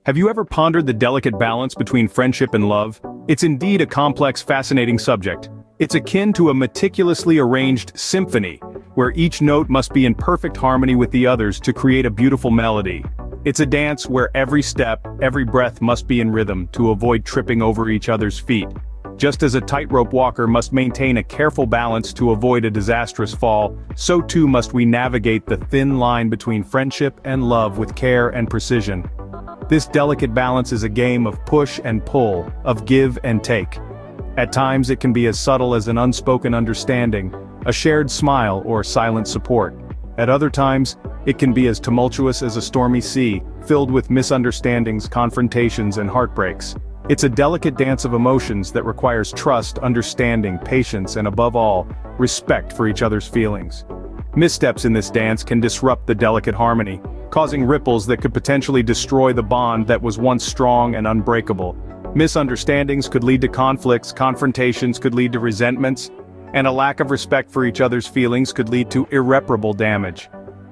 Have you ever pondered the delicate balance between friendship and love? It's indeed a complex, fascinating subject. It's akin to a meticulously arranged symphony, where each note must be in perfect harmony with the others to create a beautiful melody. It's a dance where every step, every breath must be in rhythm to avoid tripping over each other's feet. Just as a tightrope walker must maintain a careful balance to avoid a disastrous fall, so too must we navigate the thin line between friendship and love with care and precision. This delicate balance is a game of push and pull, of give and take. At times it can be as subtle as an unspoken understanding, a shared smile or silent support. At other times, it can be as tumultuous as a stormy sea, filled with misunderstandings, confrontations, and heartbreaks. It's a delicate dance of emotions that requires trust, understanding, patience, and above all, respect for each other's feelings. Missteps in this dance can disrupt the delicate harmony, causing ripples that could potentially destroy the bond that was once strong and unbreakable. Misunderstandings could lead to conflicts, confrontations could lead to resentments, and a lack of respect for each other's feelings could lead to irreparable damage.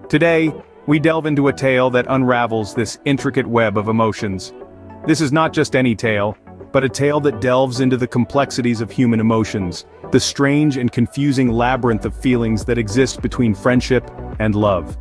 Today, we delve into a tale that unravels this intricate web of emotions. This is not just any tale, but a tale that delves into the complexities of human emotions, the strange and confusing labyrinth of feelings that exist between friendship and love.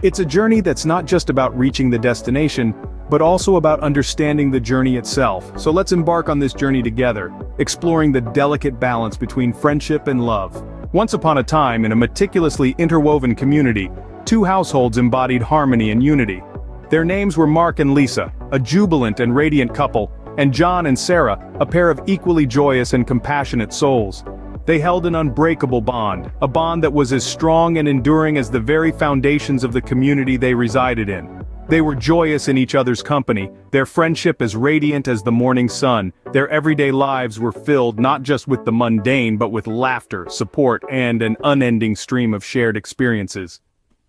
It's a journey that's not just about reaching the destination, but also about understanding the journey itself. So let's embark on this journey together, exploring the delicate balance between friendship and love. Once upon a time, in a meticulously interwoven community, two households embodied harmony and unity. Their names were Mark and Lisa, a jubilant and radiant couple, and John and Sarah, a pair of equally joyous and compassionate souls. They held an unbreakable bond, a bond that was as strong and enduring as the very foundations of the community they resided in. They were joyous in each other's company, their friendship as radiant as the morning sun. Their everyday lives were filled not just with the mundane but with laughter, support, and an unending stream of shared experiences.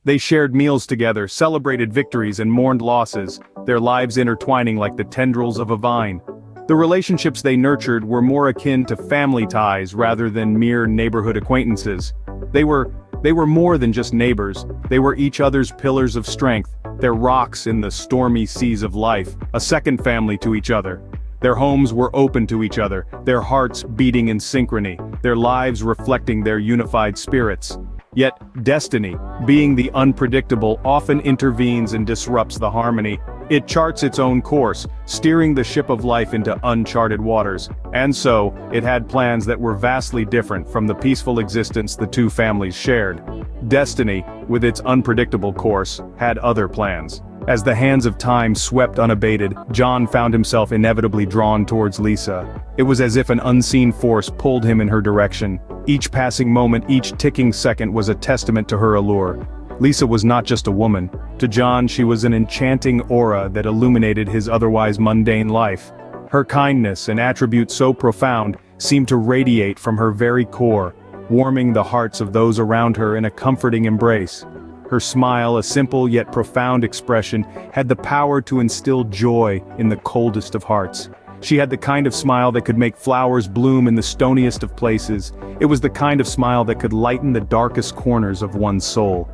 They shared meals together, celebrated victories and mourned losses, their lives intertwining like the tendrils of a vine. The relationships they nurtured were more akin to family ties rather than mere neighborhood acquaintances. They were more than just neighbors, they were each other's pillars of strength, their rocks in the stormy seas of life, a second family to each other. Their homes were open to each other, their hearts beating in synchrony, their lives reflecting their unified spirits. Yet, destiny, being the unpredictable, often intervenes and disrupts the harmony. It charts its own course, steering the ship of life into uncharted waters. And so, it had plans that were vastly different from the peaceful existence the two families shared. Destiny, with its unpredictable course, had other plans. As the hands of time swept unabated, John found himself inevitably drawn towards Lisa. It was as if an unseen force pulled him in her direction. Each passing moment, each ticking second was a testament to her allure. Lisa was not just a woman. To John, she was an enchanting aura that illuminated his otherwise mundane life. Her kindness, an attribute so profound, seemed to radiate from her very core, warming the hearts of those around her in a comforting embrace. Her smile, a simple yet profound expression, had the power to instill joy in the coldest of hearts. She had the kind of smile that could make flowers bloom in the stoniest of places. It was the kind of smile that could lighten the darkest corners of one's soul.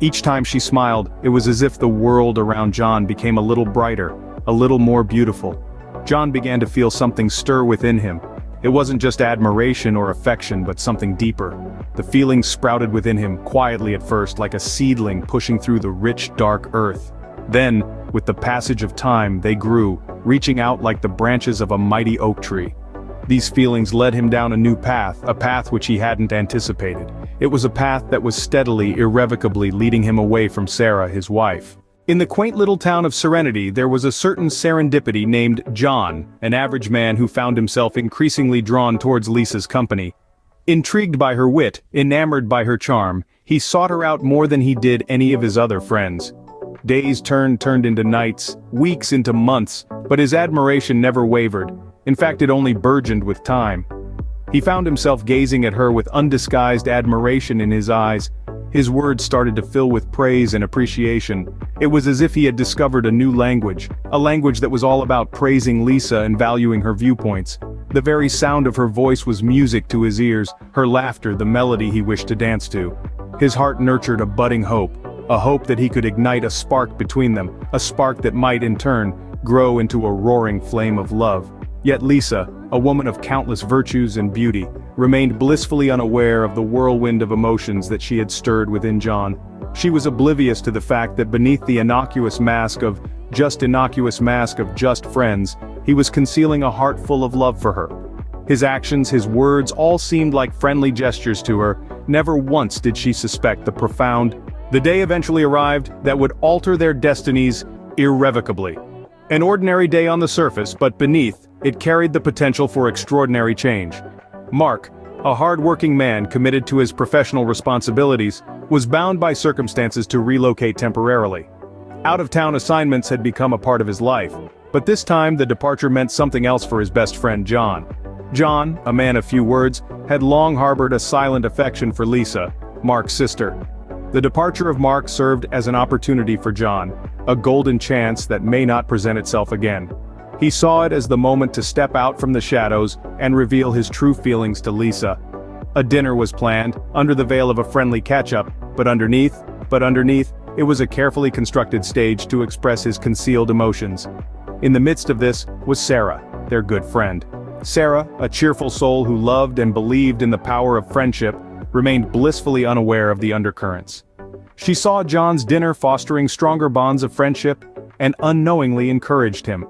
Each time she smiled, it was as if the world around John became a little brighter, a little more beautiful. John began to feel something stir within him. It wasn't just admiration or affection, but something deeper. The feeling sprouted within him, quietly at first, like a seedling pushing through the rich, dark earth. Then, with the passage of time, they grew, reaching out like the branches of a mighty oak tree. These feelings led him down a new path, a path which he hadn't anticipated. It was a path that was steadily, irrevocably leading him away from Sarah, his wife. In the quaint little town of Serenity, there was a certain serendipity named John, an average man who found himself increasingly drawn towards Lisa's company. Intrigued by her wit, enamored by her charm, he sought her out more than he did any of his other friends. Days turned into nights, weeks into months, but his admiration never wavered. In fact, it only burgeoned with time. He found himself gazing at her with undisguised admiration in his eyes. His words started to fill with praise and appreciation. It was as if he had discovered a new language, a language that was all about praising Lisa and valuing her viewpoints. The very sound of her voice was music to his ears, her laughter the melody he wished to dance to. His heart nurtured a budding hope, a hope that he could ignite a spark between them, a spark that might, in turn, grow into a roaring flame of love. Yet Lisa, a woman of countless virtues and beauty, remained blissfully unaware of the whirlwind of emotions that she had stirred within John. She was oblivious to the fact that beneath the innocuous mask of just friends, he was concealing a heart full of love for her. His actions, his words, all seemed like friendly gestures to her. Never once did she suspect the day eventually arrived that would alter their destinies irrevocably. An ordinary day on the surface, but beneath, it carried the potential for extraordinary change. Mark, a hard-working man committed to his professional responsibilities, was bound by circumstances to relocate temporarily. Out-of-town assignments had become a part of his life, but this time the departure meant something else for his best friend John. John, a man of few words, had long harbored a silent affection for Lisa, Mark's sister. The departure of Mark served as an opportunity for John, a golden chance that may not present itself again. He saw it as the moment to step out from the shadows and reveal his true feelings to Lisa. A dinner was planned, under the veil of a friendly catch-up, but underneath, it was a carefully constructed stage to express his concealed emotions. In the midst of this was Sarah, their good friend. Sarah, a cheerful soul who loved and believed in the power of friendship, remained blissfully unaware of the undercurrents. She saw John's dinner fostering stronger bonds of friendship, and unknowingly encouraged him.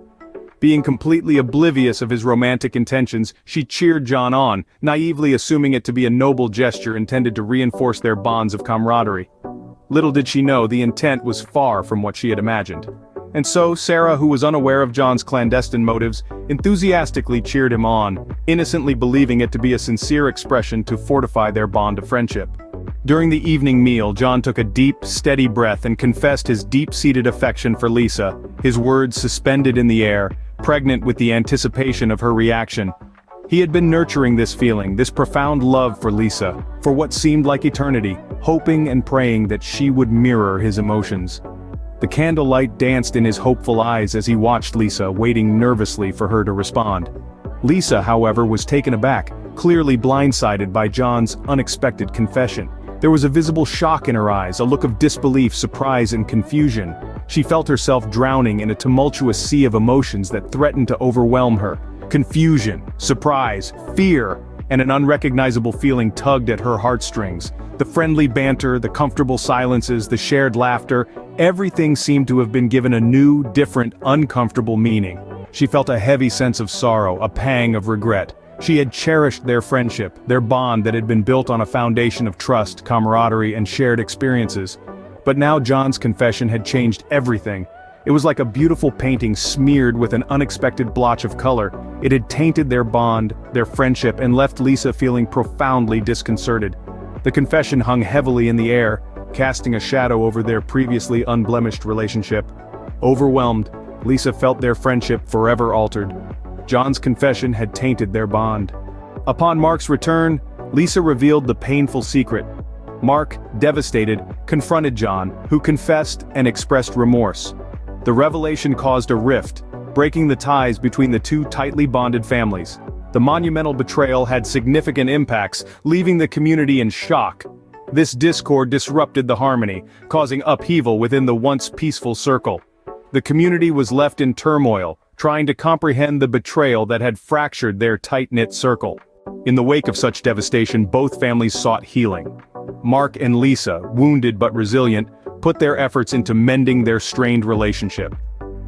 Being completely oblivious of his romantic intentions, she cheered John on, naively assuming it to be a noble gesture intended to reinforce their bonds of camaraderie. Little did she know the intent was far from what she had imagined. And so Sarah, who was unaware of John's clandestine motives, enthusiastically cheered him on, innocently believing it to be a sincere expression to fortify their bond of friendship. During the evening meal, John took a deep, steady breath and confessed his deep-seated affection for Lisa, his words suspended in the air, pregnant with the anticipation of her reaction. He had been nurturing this feeling, this profound love for Lisa, for what seemed like eternity, hoping and praying that she would mirror his emotions. The candlelight danced in his hopeful eyes as he watched Lisa, waiting nervously for her to respond. Lisa, however, was taken aback, clearly blindsided by John's unexpected confession. There was a visible shock in her eyes, a look of disbelief, surprise, and confusion. She felt herself drowning in a tumultuous sea of emotions that threatened to overwhelm her. Confusion, surprise, fear, and an unrecognizable feeling tugged at her heartstrings. The friendly banter, the comfortable silences, the shared laughter, everything seemed to have been given a new, different, uncomfortable meaning. She felt a heavy sense of sorrow, a pang of regret. She had cherished their friendship, their bond that had been built on a foundation of trust, camaraderie, and shared experiences. But now John's confession had changed everything. It was like a beautiful painting smeared with an unexpected blotch of color. It had tainted their bond, their friendship, and left Lisa feeling profoundly disconcerted. The confession hung heavily in the air, casting a shadow over their previously unblemished relationship. Overwhelmed, Lisa felt their friendship forever altered. John's confession had tainted their bond. Upon Mark's return, Lisa revealed the painful secret. Mark, devastated, confronted John, who confessed and expressed remorse. The revelation caused a rift, breaking the ties between the two tightly bonded families. The monumental betrayal had significant impacts, leaving the community in shock. This discord disrupted the harmony, causing upheaval within the once peaceful circle. The community was left in turmoil, trying to comprehend the betrayal that had fractured their tight-knit circle. In the wake of such devastation, both families sought healing. Mark and Lisa, wounded but resilient, put their efforts into mending their strained relationship.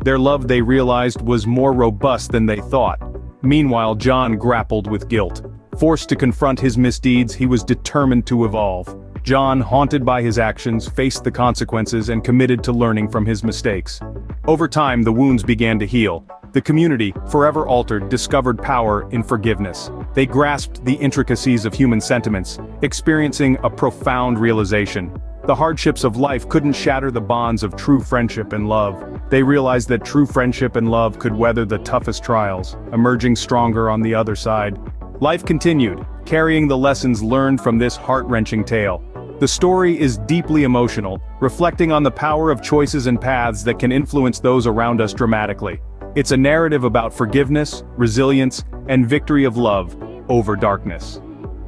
Their love, they realized, was more robust than they thought. Meanwhile, John grappled with guilt. Forced to confront his misdeeds, he was determined to evolve. John, haunted by his actions, faced the consequences and committed to learning from his mistakes. Over time, the wounds began to heal. The community, forever altered, discovered power in forgiveness. They grasped the intricacies of human sentiments, experiencing a profound realization. The hardships of life couldn't shatter the bonds of true friendship and love. They realized that true friendship and love could weather the toughest trials, emerging stronger on the other side. Life continued, carrying the lessons learned from this heart-wrenching tale. The story is deeply emotional, reflecting on the power of choices and paths that can influence those around us dramatically. It's a narrative about forgiveness, resilience, and victory of love over darkness.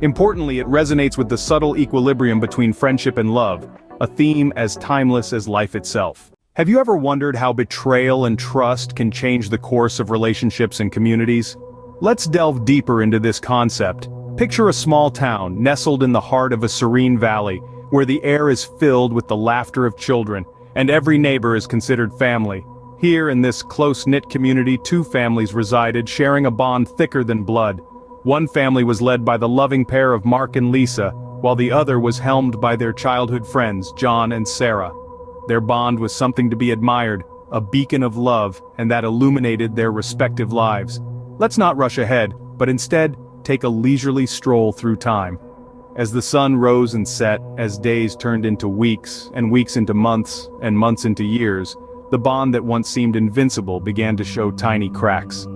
Importantly, it resonates with the subtle equilibrium between friendship and love, a theme as timeless as life itself. Have you ever wondered how betrayal and trust can change the course of relationships and communities? Let's delve deeper into this concept. Picture a small town nestled in the heart of a serene valley, where the air is filled with the laughter of children, and every neighbor is considered family. Here in this close-knit community, two families resided, sharing a bond thicker than blood. One family was led by the loving pair of Mark and Lisa, while the other was helmed by their childhood friends, John and Sarah. Their bond was something to be admired, a beacon of love, and that illuminated their respective lives. Let's not rush ahead, but instead, take a leisurely stroll through time. As the sun rose and set, as days turned into weeks, and weeks into months, and months into years, the bond that once seemed invincible began to show tiny cracks.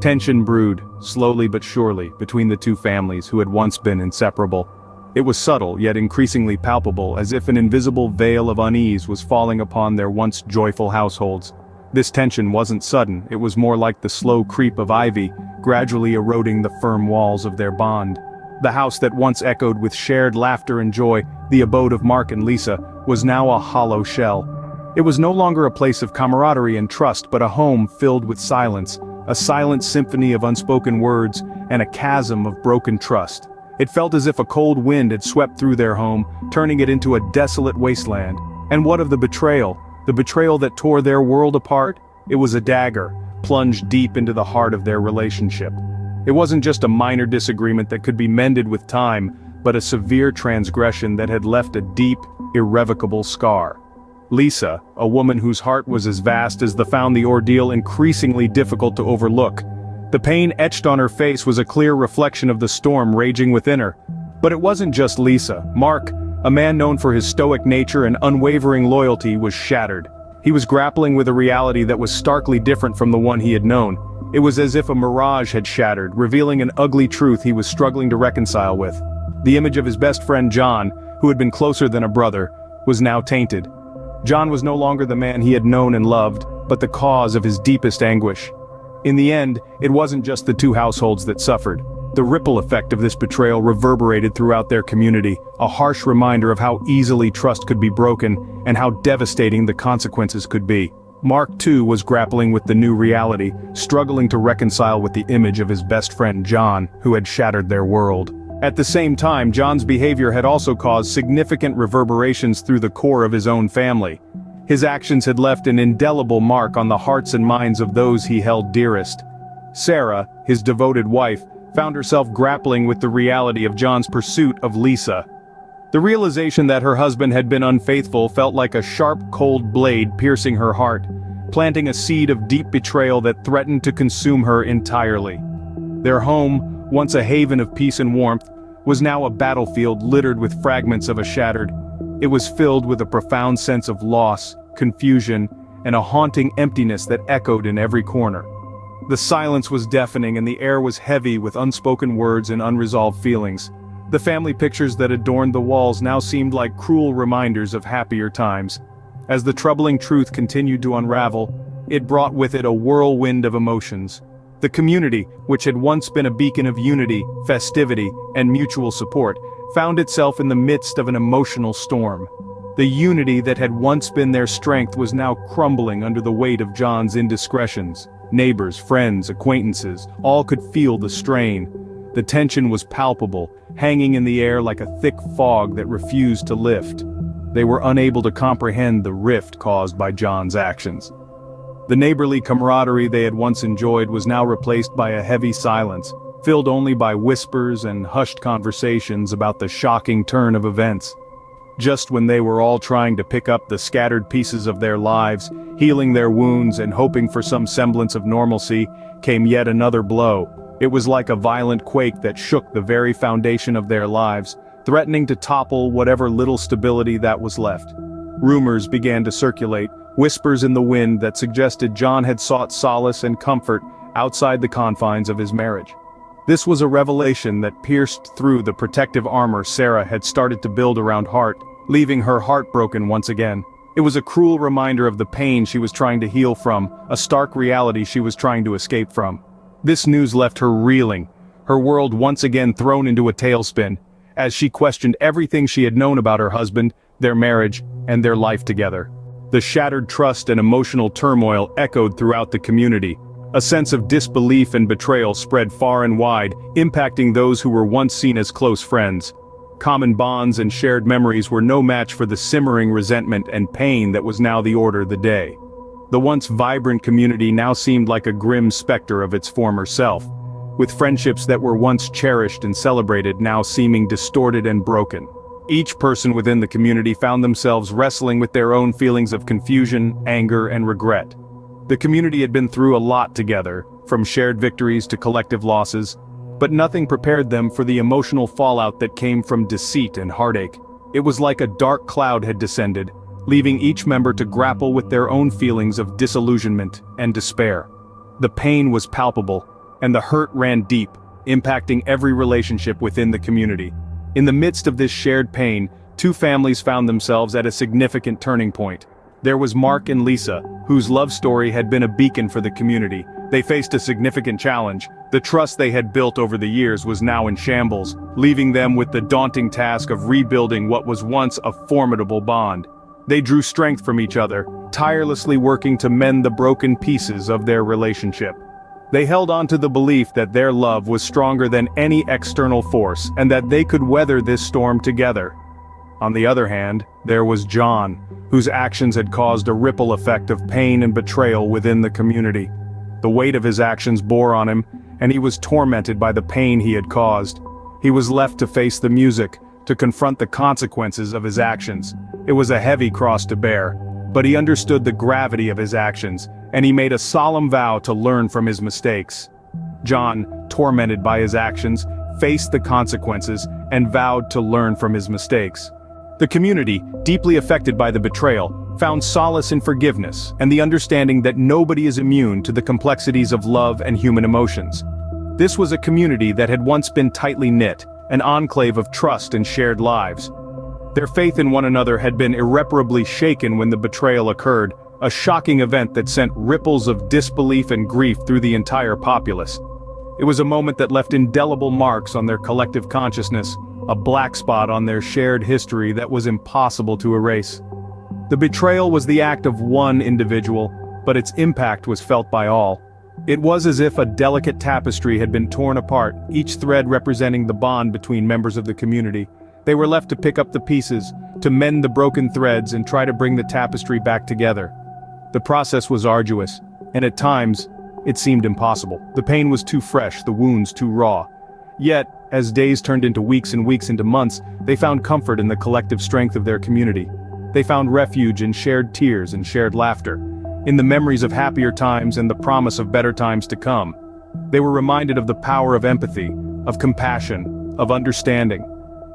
Tension brewed, slowly but surely, between the two families who had once been inseparable. It was subtle, yet increasingly palpable, as if an invisible veil of unease was falling upon their once joyful households. This tension wasn't sudden, it was more like the slow creep of ivy, gradually eroding the firm walls of their bond. The house that once echoed with shared laughter and joy, the abode of Mark and Lisa, was now a hollow shell. It was no longer a place of camaraderie and trust, but a home filled with silence, a silent symphony of unspoken words, and a chasm of broken trust. It felt as if a cold wind had swept through their home, turning it into a desolate wasteland. And what of the betrayal? The betrayal that tore their world apart? It was a dagger, plunged deep into the heart of their relationship. It wasn't just a minor disagreement that could be mended with time, but a severe transgression that had left a deep, irrevocable scar. Lisa, a woman whose heart was as vast as found the ordeal increasingly difficult to overlook. The pain etched on her face was a clear reflection of the storm raging within her. But it wasn't just Lisa. Mark, a man known for his stoic nature and unwavering loyalty, was shattered. He was grappling with a reality that was starkly different from the one he had known. It was as if a mirage had shattered, revealing an ugly truth he was struggling to reconcile with. The image of his best friend John, who had been closer than a brother, was now tainted. John was no longer the man he had known and loved, but the cause of his deepest anguish. In the end, it wasn't just the two households that suffered. The ripple effect of this betrayal reverberated throughout their community, a harsh reminder of how easily trust could be broken and how devastating the consequences could be. Mark, too, was grappling with the new reality, struggling to reconcile with the image of his best friend John, who had shattered their world. At the same time, John's behavior had also caused significant reverberations through the core of his own family. His actions had left an indelible mark on the hearts and minds of those he held dearest. Sarah, his devoted wife, found herself grappling with the reality of John's pursuit of Lisa. The realization that her husband had been unfaithful felt like a sharp, cold blade piercing her heart, planting a seed of deep betrayal that threatened to consume her entirely. Their home, once a haven of peace and warmth, was now a battlefield littered with fragments of a shattered. It was filled with a profound sense of loss, confusion, and a haunting emptiness that echoed in every corner. The silence was deafening and the air was heavy with unspoken words and unresolved feelings. The family pictures that adorned the walls now seemed like cruel reminders of happier times. As the troubling truth continued to unravel, it brought with it a whirlwind of emotions. The community, which had once been a beacon of unity, festivity, and mutual support, found itself in the midst of an emotional storm. The unity that had once been their strength was now crumbling under the weight of John's indiscretions. Neighbors, friends, acquaintances, all could feel the strain. The tension was palpable, hanging in the air like a thick fog that refused to lift. They were unable to comprehend the rift caused by John's actions. The neighborly camaraderie they had once enjoyed was now replaced by a heavy silence, filled only by whispers and hushed conversations about the shocking turn of events. Just when they were all trying to pick up the scattered pieces of their lives, healing their wounds and hoping for some semblance of normalcy, came yet another blow. It was like a violent quake that shook the very foundation of their lives, threatening to topple whatever little stability that was left. Rumors began to circulate, whispers in the wind that suggested John had sought solace and comfort outside the confines of his marriage. This was a revelation that pierced through the protective armor Sarah had started to build around Hart, leaving her heartbroken once again. It was a cruel reminder of the pain she was trying to heal from, a stark reality she was trying to escape from. This news left her reeling, her world once again thrown into a tailspin, as she questioned everything she had known about her husband, their marriage, and their life together. The shattered trust and emotional turmoil echoed throughout the community. A sense of disbelief and betrayal spread far and wide, impacting those who were once seen as close friends. Common bonds and shared memories were no match for the simmering resentment and pain that was now the order of the day. The once vibrant community now seemed like a grim specter of its former self, with friendships that were once cherished and celebrated now seeming distorted and broken. Each person within the community found themselves wrestling with their own feelings of confusion, anger, and regret. The community had been through a lot together, from shared victories to collective losses, but nothing prepared them for the emotional fallout that came from deceit and heartache. It was like a dark cloud had descended, leaving each member to grapple with their own feelings of disillusionment and despair. The pain was palpable, and the hurt ran deep, impacting every relationship within the community. In the midst of this shared pain, two families found themselves at a significant turning point. There was Mark and Lisa, whose love story had been a beacon for the community. They faced a significant challenge. The trust they had built over the years was now in shambles, leaving them with the daunting task of rebuilding what was once a formidable bond. They drew strength from each other, tirelessly working to mend the broken pieces of their relationship. They held on to the belief that their love was stronger than any external force and that they could weather this storm together. On the other hand, there was John, whose actions had caused a ripple effect of pain and betrayal within the community. The weight of his actions bore on him, and he was tormented by the pain he had caused. He was left to face the music, to confront the consequences of his actions. It was a heavy cross to bear, but he understood the gravity of his actions, and he made a solemn vow to learn from his mistakes. John, tormented by his actions, faced the consequences and vowed to learn from his mistakes. The community, deeply affected by the betrayal, found solace in forgiveness and the understanding that nobody is immune to the complexities of love and human emotions. This was a community that had once been tightly knit, an enclave of trust and shared lives. Their faith in one another had been irreparably shaken when the betrayal occurred, a shocking event that sent ripples of disbelief and grief through the entire populace. It was a moment that left indelible marks on their collective consciousness, a black spot on their shared history that was impossible to erase. The betrayal was the act of one individual, but its impact was felt by all. It was as if a delicate tapestry had been torn apart, each thread representing the bond between members of the community. They were left to pick up the pieces, to mend the broken threads and try to bring the tapestry back together. The process was arduous, and at times, it seemed impossible. The pain was too fresh, the wounds too raw. Yet, as days turned into weeks and weeks into months, they found comfort in the collective strength of their community. They found refuge in shared tears and shared laughter, in the memories of happier times and the promise of better times to come. They were reminded of the power of empathy, of compassion, of understanding.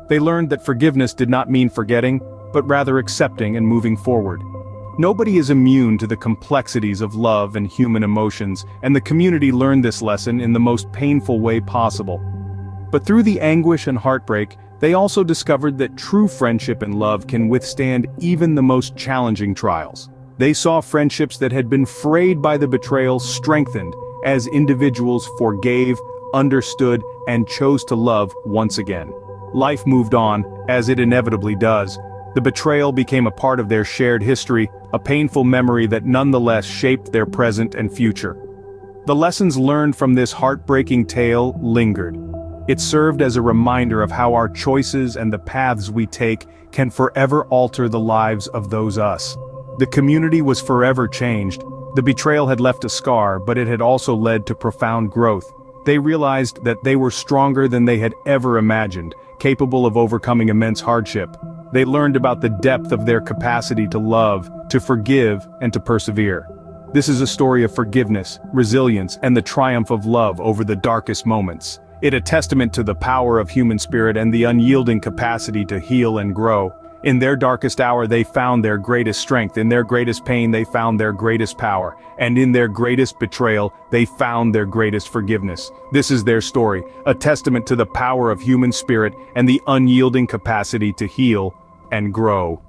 They learned that forgiveness did not mean forgetting, but rather accepting and moving forward. Nobody is immune to the complexities of love and human emotions, and the community learned this lesson in the most painful way possible. But through the anguish and heartbreak, they also discovered that true friendship and love can withstand even the most challenging trials. They saw friendships that had been frayed by the betrayal strengthened as individuals forgave, understood, and chose to love once again. Life moved on, as it inevitably does. The betrayal became a part of their shared history, a painful memory that nonetheless shaped their present and future. The lessons learned from this heartbreaking tale lingered. It served as a reminder of how our choices and the paths we take can forever alter the lives of those us. The community was forever changed. The betrayal had left a scar, but it had also led to profound growth. They realized that they were stronger than they had ever imagined, capable of overcoming immense hardship. They learned about the depth of their capacity to love, to forgive, and to persevere. This is a story of forgiveness, resilience, and the triumph of love over the darkest moments. It a testament to the power of human spirit and the unyielding capacity to heal and grow. In their darkest hour they found their greatest strength, in their greatest pain they found their greatest power, and in their greatest betrayal they found their greatest forgiveness. This is their story, a testament to the power of human spirit and the unyielding capacity to heal and grow.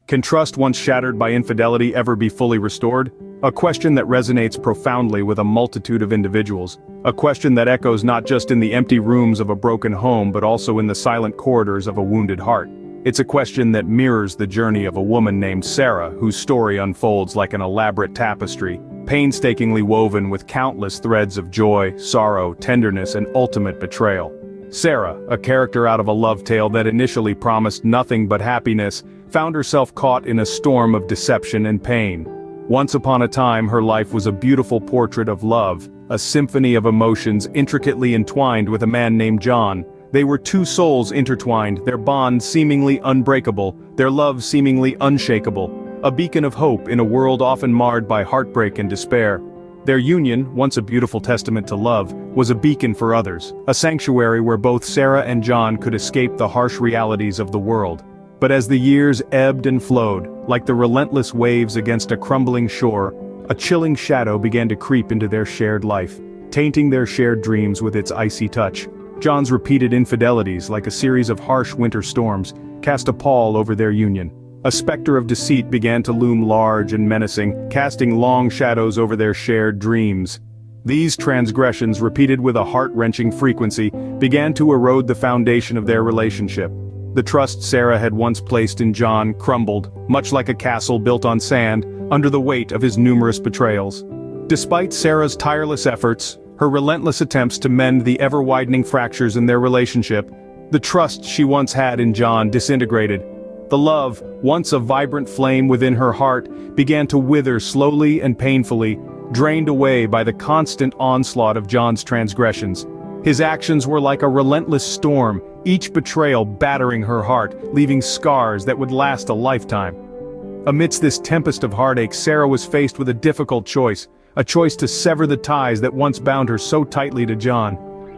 Can trust once shattered by infidelity ever be fully restored? A question that resonates profoundly with a multitude of individuals. A question that echoes not just in the empty rooms of a broken home but also in the silent corridors of a wounded heart. It's a question that mirrors the journey of a woman named Sarah, whose story unfolds like an elaborate tapestry, painstakingly woven with countless threads of joy, sorrow, tenderness, and ultimate betrayal. Sarah, a character out of a love tale that initially promised nothing but happiness, found herself caught in a storm of deception and pain. Once upon a time, her life was a beautiful portrait of love, a symphony of emotions intricately entwined with a man named John. They were two souls intertwined, their bond seemingly unbreakable, their love seemingly unshakable, a beacon of hope in a world often marred by heartbreak and despair. Their union, once a beautiful testament to love, was a beacon for others, a sanctuary where both Sarah and John could escape the harsh realities of the world. But as the years ebbed and flowed, like the relentless waves against a crumbling shore, a chilling shadow began to creep into their shared life, tainting their shared dreams with its icy touch. John's repeated infidelities, like a series of harsh winter storms, cast a pall over their union. A specter of deceit began to loom large and menacing, casting long shadows over their shared dreams. These transgressions, repeated with a heart-wrenching frequency, began to erode the foundation of their relationship. The trust Sarah had once placed in John crumbled, much like a castle built on sand, under the weight of his numerous betrayals. Despite Sarah's tireless efforts, her relentless attempts to mend the ever-widening fractures in their relationship, the trust she once had in John disintegrated. The love, once a vibrant flame within her heart, began to wither slowly and painfully, drained away by the constant onslaught of John's transgressions. His actions were like a relentless storm, each betrayal battering her heart, leaving scars that would last a lifetime. Amidst this tempest of heartache, Sarah was faced with a difficult choice, a choice to sever the ties that once bound her so tightly to John.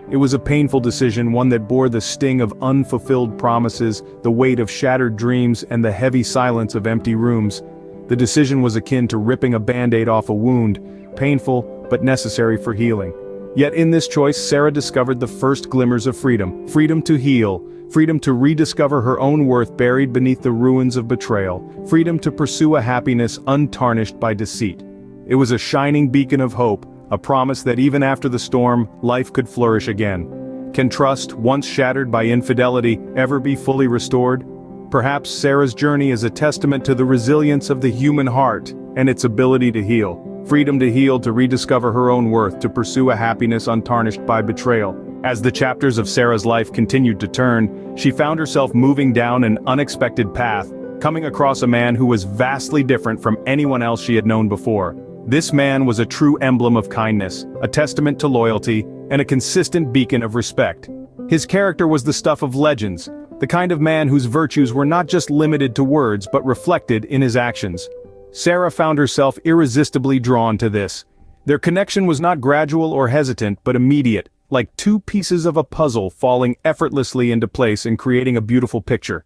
It was a painful decision, one that bore the sting of unfulfilled promises, the weight of shattered dreams, and the heavy silence of empty rooms. The decision was akin to ripping a band-aid off a wound, painful but necessary for healing. Yet in this choice, Sarah discovered the first glimmers of freedom, freedom to heal, freedom to rediscover her own worth buried beneath the ruins of betrayal, freedom to pursue a happiness untarnished by deceit. It was a shining beacon of hope, a promise that even after the storm, life could flourish again. Can trust, once shattered by infidelity, ever be fully restored? Perhaps Sarah's journey is a testament to the resilience of the human heart and its ability to heal. Freedom to heal, to rediscover her own worth, to pursue a happiness untarnished by betrayal. As the chapters of Sarah's life continued to turn, she found herself moving down an unexpected path, coming across a man who was vastly different from anyone else she had known before. This man was a true emblem of kindness, a testament to loyalty, and a consistent beacon of respect. His character was the stuff of legends, the kind of man whose virtues were not just limited to words but reflected in his actions. Sarah found herself irresistibly drawn to this. Their connection was not gradual or hesitant but immediate, like two pieces of a puzzle falling effortlessly into place and creating a beautiful picture.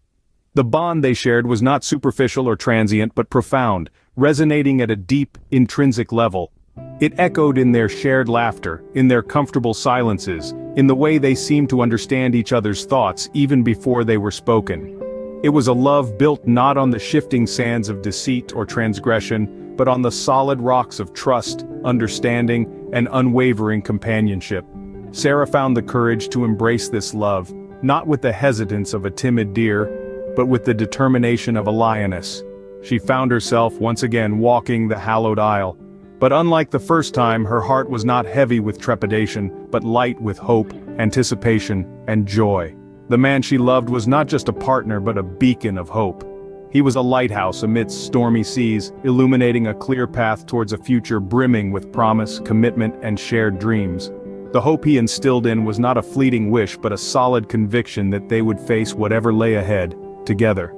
The bond they shared was not superficial or transient but profound, resonating at a deep, intrinsic level. It echoed in their shared laughter, in their comfortable silences, in the way they seemed to understand each other's thoughts even before they were spoken. It was a love built not on the shifting sands of deceit or transgression, but on the solid rocks of trust, understanding, and unwavering companionship. Sarah found the courage to embrace this love, not with the hesitance of a timid deer, but with the determination of a lioness. She found herself once again walking the hallowed aisle. But unlike the first time, her heart was not heavy with trepidation, but light with hope, anticipation, and joy. The man she loved was not just a partner but a beacon of hope. He was a lighthouse amidst stormy seas, illuminating a clear path towards a future brimming with promise, commitment, and shared dreams. The hope he instilled in was not a fleeting wish but a solid conviction that they would face whatever lay ahead, together.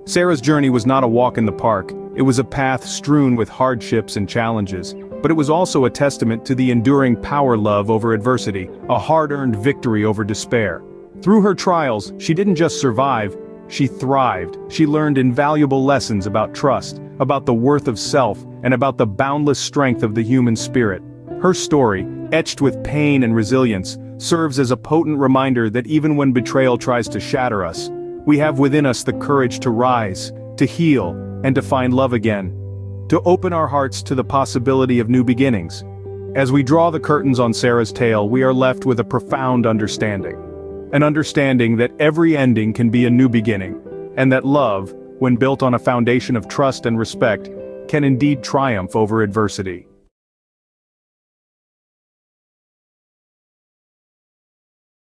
Sarah's journey was not a walk in the park. It was a path strewn with hardships and challenges, but it was also a testament to the enduring power of love over adversity, a hard-earned victory over despair. Through her trials, she didn't just survive, she thrived. She learned invaluable lessons about trust, about the worth of self, and about the boundless strength of the human spirit. Her story, etched with pain and resilience, serves as a potent reminder that even when betrayal tries to shatter us, we have within us the courage to rise, to heal, and to find love again. To open our hearts to the possibility of new beginnings. As we draw the curtains on Sarah's tale, we are left with a profound understanding. An understanding that every ending can be a new beginning, and that love, when built on a foundation of trust and respect, can indeed triumph over adversity.